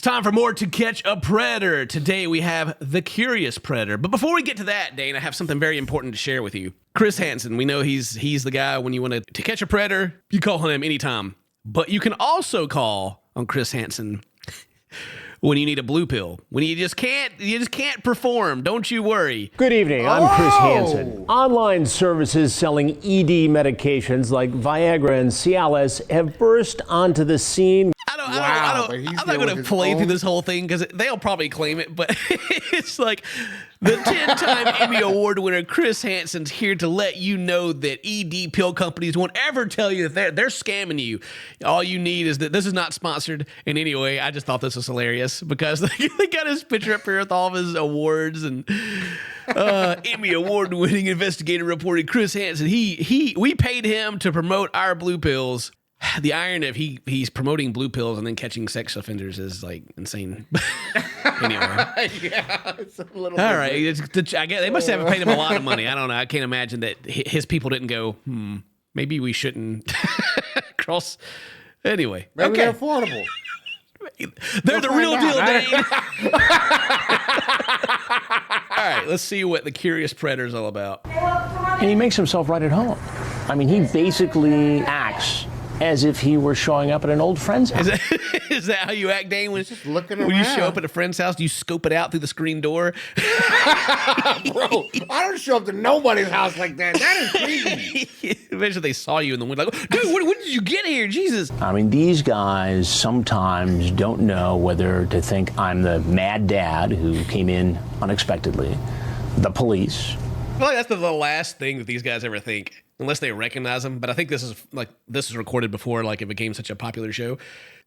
time for more To Catch a Predator. Today we have The Curious Predator. But before we get to that, Dane, I have something very important to share with you. Chris Hansen, we know he's the guy when you want to catch a predator, you call on him anytime. But you can also call on Chris Hansen when you need a blue pill. When you just can't perform. Don't you worry. Good evening. I'm Chris Hansen. Online services selling ED medications like Viagra and Cialis have burst onto the scene. I'm not going to play through this whole thing because they'll probably claim it, but it's like the 10-time Emmy Award winner Chris Hansen's here to let you know that ED pill companies won't ever tell you that they're scamming you. All you need is that this is not sponsored in any way. I just thought this was hilarious because they got his picture up here with all of his awards and Emmy Award winning investigative reporter Chris Hansen. We paid him to promote our blue pills. The irony of he's promoting blue pills and then catching sex offenders is like insane. Anyway, yeah, it's a little. All right, I guess they must have paid him a lot of money. I don't know. I can't imagine that his people didn't go. Maybe we shouldn't cross. Anyway, maybe they're affordable. They're the real deal, Dane. All right, let's see what the Curious Predator is all about. And he makes himself right at home. I mean, he basically acts as if he were showing up at an old friend's house. Is that how you act, Dane? When you show up at a friend's house, do you scope it out through the screen door? Bro, I don't show up to nobody's house like that. That is creepy. Eventually they saw you in the window, like, dude, when did you get here? Jesus. I mean, these guys sometimes don't know whether to think I'm the mad dad who came in unexpectedly, the police. I feel like that's the last thing that these guys ever think, unless they recognize them. But I think this is recorded before, like, it became such a popular show.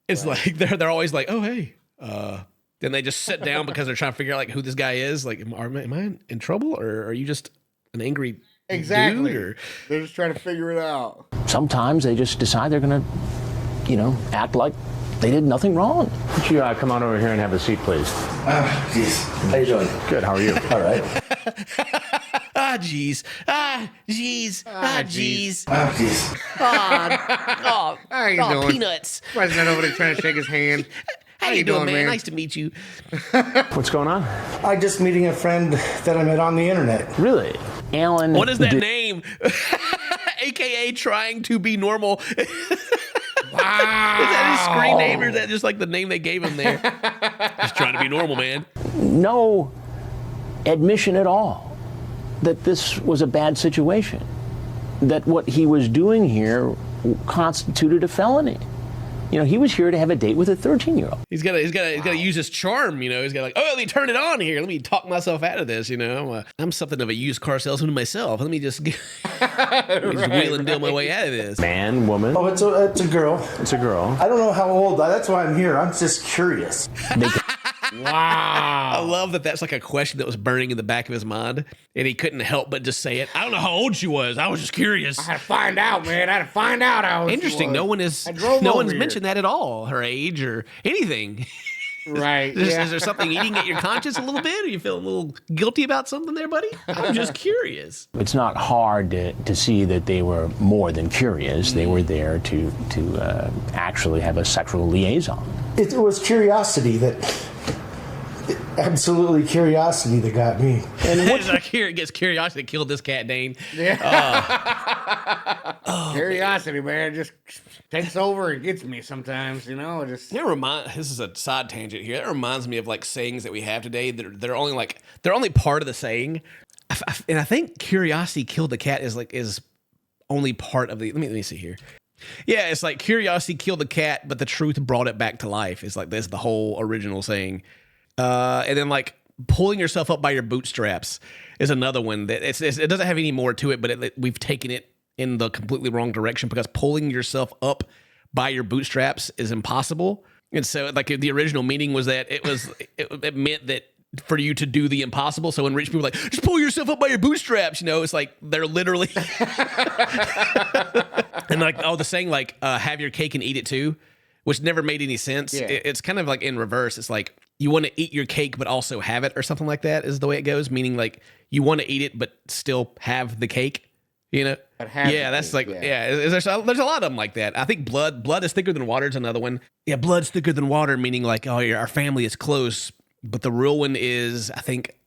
It's right. Like they're always like, oh hey, then they just sit down because they're trying to figure out like who this guy is. Like, am I in trouble, or are you just an angry dude? Or they're just trying to figure it out. Sometimes they just decide they're gonna, act like they did nothing wrong. Would you come on over here and have a seat, please? Jeez. How you doing? Good. How are you? All right. Jeez. Jeez. Jeez. Jeez. Oh, how you doing? Peanuts. President over there trying to shake his hand. How you doing, man? Nice to meet you. What's going on? I'm just meeting a friend that I met on the internet. Really? Alan. What is that name? AKA trying to be normal. Wow. Is that his screen name, or is that just like the name they gave him there? Just trying to be normal, man. No admission at all that this was a bad situation, that what he was doing here constituted a felony. He was here to have a date with a 13-year-old. He's got to use his charm. He's got let me turn it on here. Let me talk myself out of this. I'm something of a used car salesman myself. Let me just wheel and deal my way out of this. Man, woman. Oh, it's a girl. It's a girl. I don't know how old. That's why I'm here. I'm just curious. Wow. I love that that's like a question that was burning in the back of his mind, and he couldn't help but just say it. I don't know how old she was. I was just curious. I had to find out, man. I had to find out how old Interesting. she was. No one's mentioned that at all, her age or anything. Right. Is there something eating at your conscience a little bit? Are you feeling a little guilty about something there, buddy? I'm just curious. It's not hard to see that they were more than curious. They were there to actually have a sexual liaison. It was curiosity absolutely curiosity that got me. And what's like here? It gets curiosity that killed this cat, Dane. Yeah. Curiosity, man, just takes over and gets me sometimes. This is a side tangent here. That reminds me of like sayings that we have today. They're only part of the saying, and I think curiosity killed the cat is only part of the. Let me see here. Yeah, it's like curiosity killed the cat, but the truth brought it back to life. It's like this the whole original saying. And then like pulling yourself up by your bootstraps is another one that it doesn't have any more to it, but we've taken it in the completely wrong direction because pulling yourself up by your bootstraps is impossible. And so like the original meaning was that it meant that for you to do the impossible. So when rich people are like, just pull yourself up by your bootstraps, it's like they're literally and like, the saying like, have your cake and eat it too, which never made any sense. Yeah. It's kind of like in reverse. It's like you want to eat your cake but also have it or something like that is the way it goes, meaning like you want to eat it but still have the cake. You know? Yeah, that's like, there's a lot of them like that. I think blood is thicker than water is another one. Yeah, blood's thicker than water, meaning like, oh, our family is close. But the real one is, I think,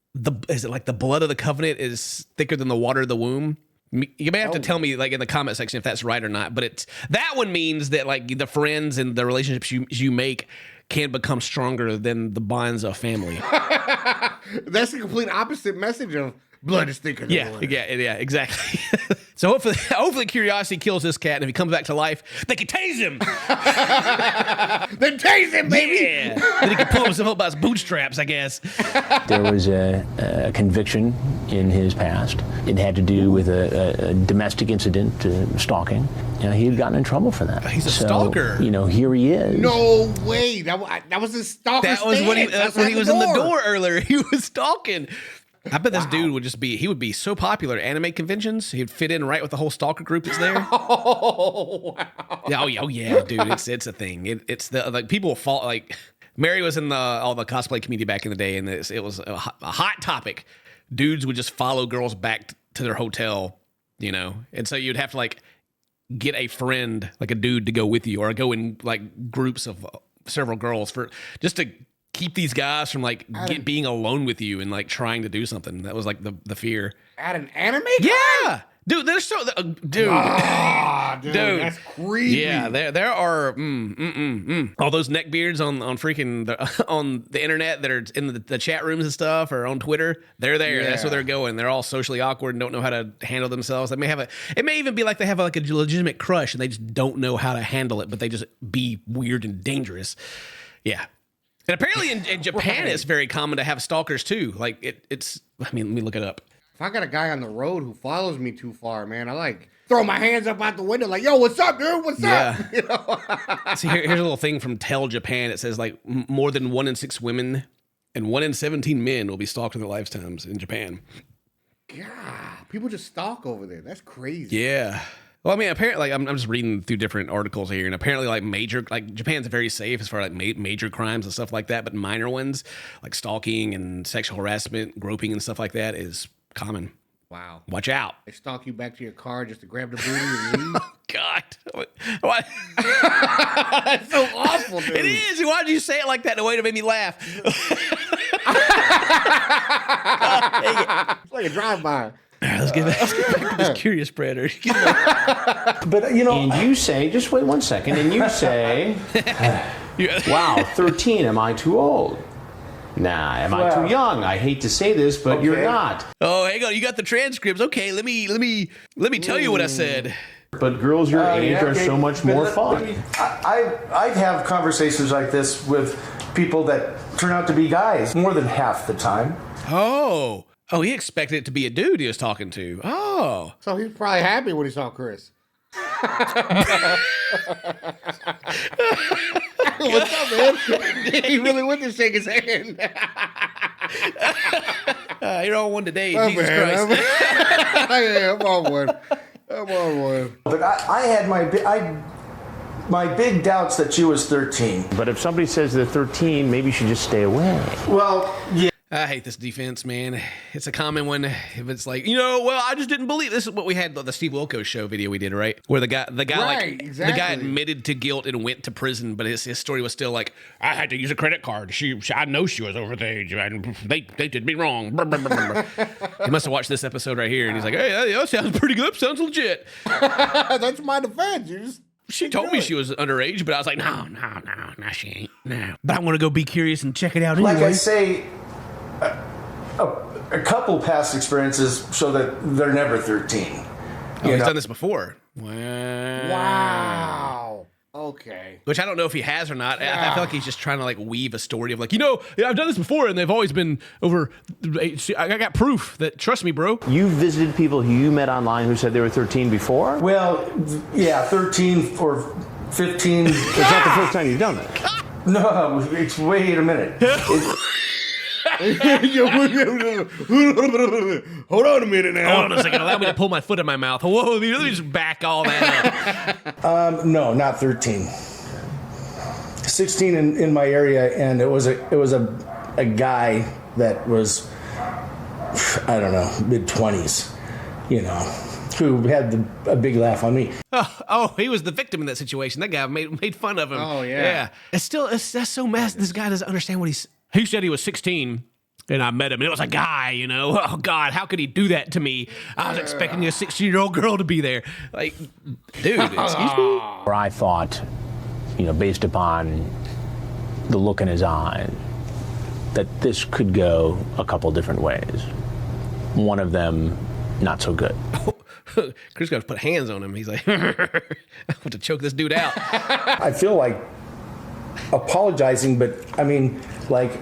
is it like the blood of the covenant is thicker than the water of the womb? You may have to tell me like in the comment section if that's right or not. But that one means that like the friends and the relationships you make can become stronger than the bonds of family. That's the complete opposite message of blood is thicker than water. Yeah, exactly. So hopefully curiosity kills this cat, and if he comes back to life, they can tase him. Then tase him, baby. Yeah. Then he can pull himself up by his bootstraps, I guess. There was a conviction in his past. It had to do with a domestic incident, stalking. He had gotten in trouble for that. He's a stalker. Here he is. No way. That was his stalker. That was when he was in the door earlier. He was stalking. I bet this dude would he would be so popular at anime conventions. He'd fit in right with the whole stalker group that's there. Oh, wow. Oh yeah, dude. It's a thing. It's the like people fall like Mary was in all the cosplay community back in the day, and it was a hot topic. Dudes would just follow girls back to their hotel, and so you'd have to like get a friend, like a dude, to go with you, or go in like groups of several girls just to keep these guys from like being alone with you and like trying to do something. That was like the fear. At an anime? Yeah, dude. They're so dude. Dude, that's creepy. Yeah, there are all those neckbeards on freaking on the internet that are in the chat rooms and stuff, or on Twitter. They're there. Yeah. That's where they're going. They're all socially awkward and don't know how to handle themselves. It may even be like they have like a legitimate crush and they just don't know how to handle it, but they just be weird and dangerous. Yeah. And apparently in Japan, it's very common to have stalkers too. Like it's. I mean, let me look it up. If I got a guy on the road who follows me too far, man, I like throw my hands up out the window, like, "Yo, what's up, dude? What's up?" See, here's a little thing from Tell Japan. It says like more than 1 in 6 women and 1 in 17 men will be stalked in their lifetimes in Japan. God, people just stalk over there. That's crazy. Yeah. Well, I mean, apparently, like, I'm just reading through different articles here, and apparently, like Japan's very safe as far as like major crimes and stuff like that, but minor ones like stalking and sexual harassment, groping and stuff like that is common. Wow. Watch out. They stalk you back to your car just to grab the booty and leave. Oh, God. What? That's so awful, dude. It is. Why did you say it like that in a way to make me laugh? It's like a drive-by. All right, let's get back to this curious predator. But And you say, just wait 1 second, and you say, wow, 13, am I too old? Nah, am I too young? I hate to say this, but you're not. Oh, hang on, you got the transcripts. Okay, let me tell you what I said. But girls your age are so much more fun. I have conversations like this with people that turn out to be guys more than half the time. Oh, he expected it to be a dude he was talking to. Oh. So he's probably happy when he saw Chris. What's up, man? He really went to shake his hand. You're on one today, Oh, Jesus man, Christ. Yeah, I'm on one. But I had my big doubts that she was 13. But if somebody says they're 13, maybe you should just stay away. Well, yeah. I hate this defense, man. It's a common one. If it's like, well, I just didn't believe this is what we had the Steve Wilkos show video we did, right? Where the guy Right, exactly. the guy admitted to guilt and went to prison, but his story was still like, I had to use a credit card. I know she was over the age. They did me wrong. He must have watched this episode right here, and he's like, hey, that sounds pretty good. Sounds legit. That's my defense. She told me she was underage, but I was like, no, she ain't. No. But I want to go be curious and check it out anyway. Like I say, a couple past experiences show that they're never 13. He's done this before. Wow. Okay. Which I don't know if he has or not. I feel like he's just trying to like weave a story of like, I've done this before and they've always been over. I got proof that, trust me, bro. You visited people who you met online who said they were 13 before? Well, yeah, 13 or 15. It's not the first time you've done that. No, wait a minute. Hold on a minute now. Hold on a second. Allow me to pull my foot in my mouth. Whoa, let me just back all that up. No, not 13. 16 in my area, and it was a guy that was, I don't know, mid-20s, who had a big laugh on me. Oh, he was the victim in that situation. That guy made fun of him. Oh, yeah. That's so messed. This guy doesn't understand what he said he was 16. And I met him, and it was a guy, you know. Oh, God, how could he do that to me? I was expecting a 16-year-old girl to be there. Like, dude, excuse me? Where I thought, based upon the look in his eyes, that this could go a couple different ways. One of them, not so good. Chris got to put hands on him. He's like, I want to choke this dude out. I feel like apologizing, but I mean, like,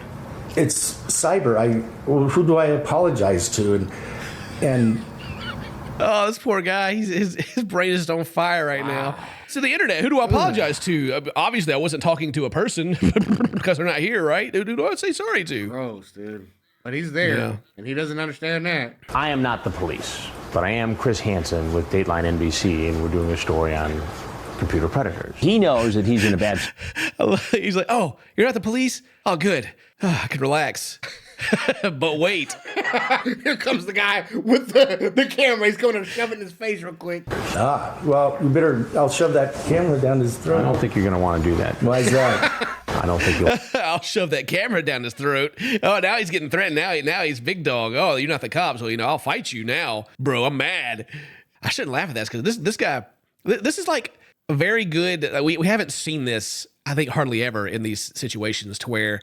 it's cyber. Who do I apologize to? And oh, this poor guy. His brain is just on fire right now. So the internet, who do I apologize to? Obviously, I wasn't talking to a person because they're not here, right? Who do I say sorry to? Gross, dude. But he's there, and he doesn't understand that. I am not the police, but I am Chris Hansen with Dateline NBC, and we're doing a story on computer predators. He knows that he's in a bad... He's like, oh, you're not the police? Oh, good. I can relax. But wait. Here comes the guy with the camera. He's going to shove it in his face real quick. Well, I'll shove that camera down his throat. I don't think you're going to want to do that. Why is that? I don't think you'll... I'll shove that camera down his throat. Oh, now he's getting threatened. Now he's big dog. Oh, you're not the cops. Well, I'll fight you now. Bro, I'm mad. I shouldn't laugh at that because this guy, this is like a very good... We haven't seen this, I think, hardly ever in these situations to where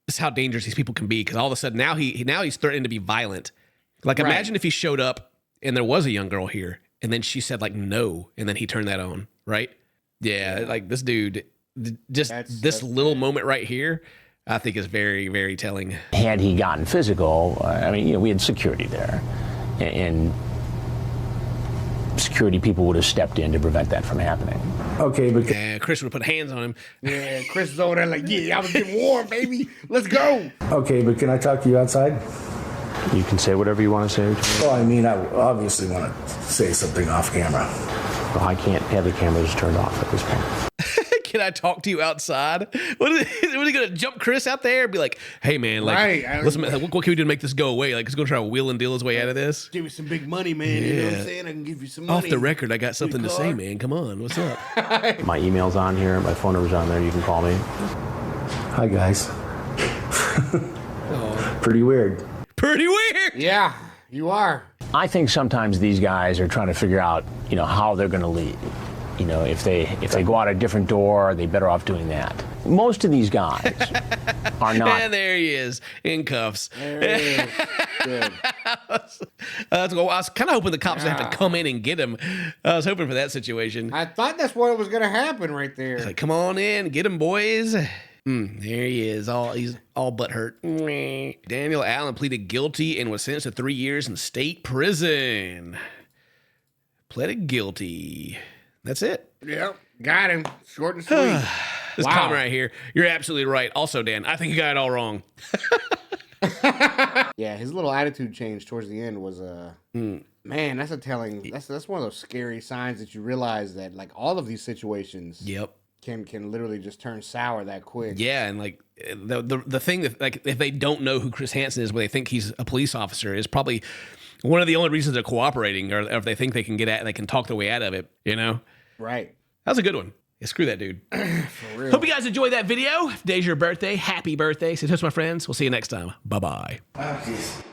this is how dangerous these people can be, because all of a sudden now he's threatening to be violent. Like, imagine if he showed up and there was a young girl here and then she said like no, and then he turned that on, right? Yeah, like this dude, just this little moment right here, I think is very, very telling. Had he gotten physical, I mean, we had security there, and security people would have stepped in to prevent that from happening. Okay, but Chris would have put hands on him. Yeah, Chris is over there like, I was getting warm, baby. Let's go. Okay, but can I talk to you outside? You can say whatever you want to say. Well, I mean, I obviously want to say something off camera. Well, I can't have the cameras turned off at this point. Can I talk to you outside? What are you going to jump Chris out there and be like, hey, man, like, listen, what can we do to make this go away? Like, he's going to try to wheel and deal his way out of this? Give me some big money, man. You know what I'm saying? I can give you some money. Off the record, I got something to say, man. Come on. What's up? My email's on here. My phone number's on there. You can call me. Hi, guys. Pretty weird. Pretty weird. Yeah, you are. I think sometimes these guys are trying to figure out, how they're going to leave. If they go out a different door, are they better off doing that? Most of these guys are not. And there he is in cuffs. There he is. Good. I was kind of hoping the cops would have to come in and get him. I was hoping for that situation. I thought that's what was going to happen right there. He's like, come on in, get him, boys. There he is. He's all butthurt. Daniel Allen pleaded guilty and was sentenced to 3 years in state prison. Pleaded guilty. That's it. Yep. Got him. Short and sweet. This comment right here. You're absolutely right. Also, Dan, I think you got it all wrong. Yeah, his little attitude change towards the end was man, that's a telling. That's one of those scary signs that you realize that like all of these situations can literally just turn sour that quick. Yeah, and like the thing that like if they don't know who Chris Hansen is, but they think he's a police officer, is probably one of the only reasons they're cooperating, or if they think they can talk their way out of it, Right. That was a good one. Yeah, screw that dude. For real. Hope you guys enjoyed that video. If today's your birthday, happy birthday. Say toast, my friends. We'll see you next time. Bye-bye. Oh, geez.